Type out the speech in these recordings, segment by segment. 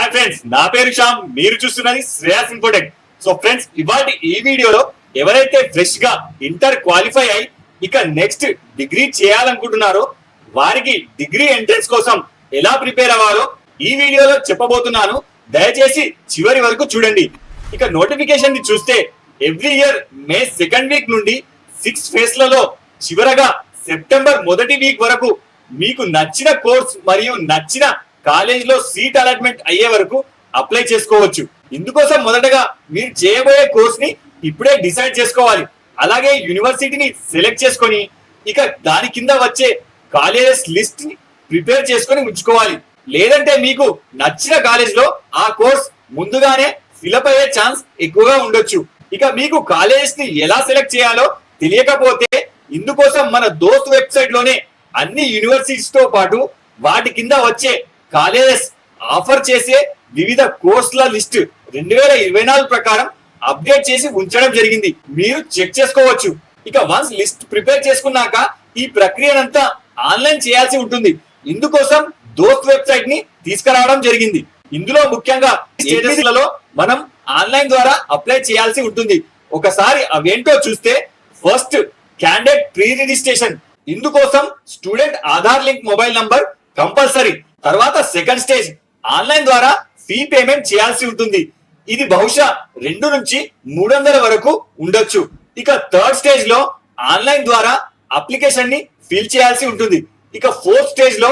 Hi friends, నా పేరు శ్యామ్. మీరు చూస్తున్నది శ్రేయాస్ ఇన్ఫోటెక్. సో ఫ్రెండ్స్, ఇవాటి ఈ వీడియోలో ఎవరైతే ఫ్రెష్ గా ఇంటర్ క్వాలిఫై అయి ఇక నెక్స్ట్ డిగ్రీ చేయాలనుకుంటున్నారో వారికి డిగ్రీ ఎంట్రన్స్ కోసం ఎలా ప్రిపేర్ అవ్వాలో ఈ వీడియోలో చెప్పబోతున్నాను. దయచేసి చివరి వరకు చూడండి. ఇక నోటిఫికేషన్ ని చూస్తే every year May 2nd week నుండి 6 ఫేజ్లలో చివరగా సెప్టెంబర్ 1వ వీక్ వరకు మీకు నచ్చిన కోర్స్ మరియు నచ్చిన కాలేజ్ లో సీట్ అలాట్మెంట్ అయ్యే వరకు అప్లై చేసుకోవచ్చు. ఇందుకోసం మొదటగా మీరు చేయబోయే కోర్స్ ని ఇప్పుడే డిసైడ్ చేసుకోవాలి. అలాగే యూనివర్సిటీని సెలెక్ట్ చేసుకొని ఇక దాని కింద వచ్చే కాలేజెస్ లిస్ట్ ని ప్రిపేర్ చేసుకొని ఉంచుకోవాలి. లేదంటే మీకు నచ్చిన కాలేజ్ లో ఆ కోర్స్ ముందుగానే ఫిలప్ అయ్యే ఛాన్స్ ఎక్కువగా ఉండొచ్చు. ఇక మీకు కాలేజెస్ ని ఎలా సెలెక్ట్ చేయాలో తెలియకపోతే ఇందుకోసం మన దోస్త్ వెబ్సైట్ లోనే అన్ని యూనివర్సిటీస్ తో పాటు వాటి కింద వచ్చే కాలేజెస్ ఆఫర్ చేసే వివిధ కోర్సుల లిస్ట్ 2024 ప్రకారం అప్డేట్ చేసి ఉంచడం జరిగింది. మీరు చెక్ చేసుకోవచ్చు. ఇక వన్స్ లిస్ట్ ప్రిపేర్ చేసుకున్నాక ఈ ప్రక్రియనంతా ఆన్లైన్ చేయాల్సి ఉంటుంది. ఇందుకోసం దోస్త్ వెబ్సైట్ ని తీసుకురావడం జరిగింది. ఇందులో ముఖ్యంగా స్టేటస్లలో మనం ఆన్లైన్ ద్వారా అప్లై చేయాల్సి ఉంటుంది. ఒకసారి అవేంటో చూస్తే ఫస్ట్ క్యాండిడేట్ ప్రీ రిజిస్ట్రేషన్. ఇందుకోసం student Aadhaar link mobile number compulsory. తర్వాత సెకండ్ స్టేజ్ ఆన్లైన్ ద్వారా ఫీ పేమెంట్ చేయాల్సి ఉంటుంది. ఇది బహుశా 2 నుంచి 300 వరకు ఉండొచ్చు. ఇక థర్డ్ స్టేజ్ లో ఆన్లైన్ ద్వారా అప్లికేషన్ ని ఫిల్ చేయాల్సి ఉంటుంది. ఇక ఫోర్త్ స్టేజ్ లో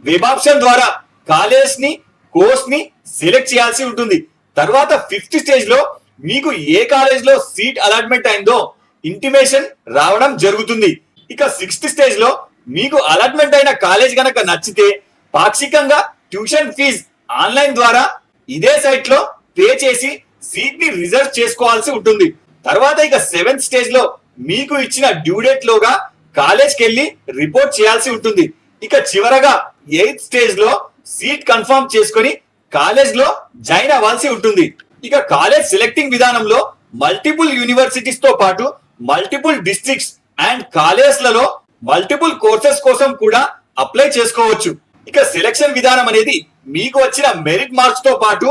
వెబ్ ఆప్షన్ ద్వారా కాలేజ్ ని కోర్స్ ని సెలెక్ట్ చేయాల్సి ఉంటుంది. తర్వాత ఫిఫ్త్ స్టేజ్ లో మీకు ఏ కాలేజ్ లో సీట్ అలాట్మెంట్ అయిందో ఇంటిమేషన్ రావడం జరుగుతుంది. ఇక సిక్స్త్ స్టేజ్ లో మీకు అలాట్మెంట్ అయిన కాలేజ్ గనక నచ్చితే పాక్షికంగా ట్యూషన్ ఫీజ్ ఆన్లైన్ ద్వారా ఇదే సైట్ లో పే చేసి సీట్ ని రిజర్వ్ చేసుకోవాల్సి ఉంటుంది. తర్వాత ఇక 7th స్టేజ్ లో మీకు ఇచ్చిన డ్యూ డేట్ లోగా కాలేజ్ కి వెళ్ళి రిపోర్ట్ చేయాల్సి ఉంటుంది. ఇక చివరగా 8th స్టేజ్ లో సీట్ కన్ఫర్మ్ చేసుకొని కాలేజ్ లో జాయిన్ అవ్వాల్సి ఉంటుంది. ఇక కాలేజ్ సెలెక్టింగ్ విధానంలో మల్టిపుల్ యూనివర్సిటీస్ తో పాటు మల్టిపుల్ డిస్ట్రిక్ట్స్ అండ్ కాలేజెస్ లలో మల్టిపుల్ కోర్సెస్ కోసం కూడా అప్లై చేసుకోవచ్చు. ఇక సెలక్షన్ విధానం అనేది మీకు వచ్చిన మెరిట్ మార్క్స్ తో పాటు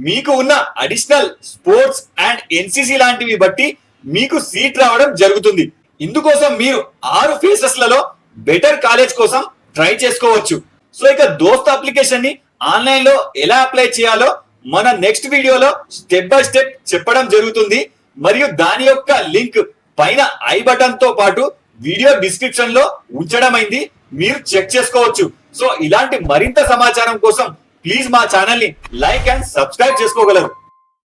మీకు ఉన్న అడిషనల్ స్పోర్ట్స్ అండ్ ఎన్సిసి లాంటివి బట్టి మీకు సీట్ రావడం జరుగుతుంది. ఇందుకోసం మీరు 6 ఫేసెస్ లలో బెటర్ కాలేజ్ కోసం ట్రై చేసుకోవచ్చు. సో ఇక దోస్త్ అప్లికేషన్ ని ఆన్లైన్ లో ఎలా అప్లై చేయాలో మన నెక్స్ట్ వీడియోలో స్టెప్ బై స్టెప్ చెప్పడం జరుగుతుంది. మరియు దాని యొక్క లింక్ పైన ఐ బటన్ తో పాటు వీడియో డిస్క్రిప్షన్ లో ఉంచడం అయింది. మీరు చెక్ చేసుకోవచ్చు. సో ఇలాంటి మరింత సమాచారం కోసం ప్లీజ్ మా ఛానల్ ని లైక్ అండ్ సబ్స్క్రైబ్ చేసుకోగలరు.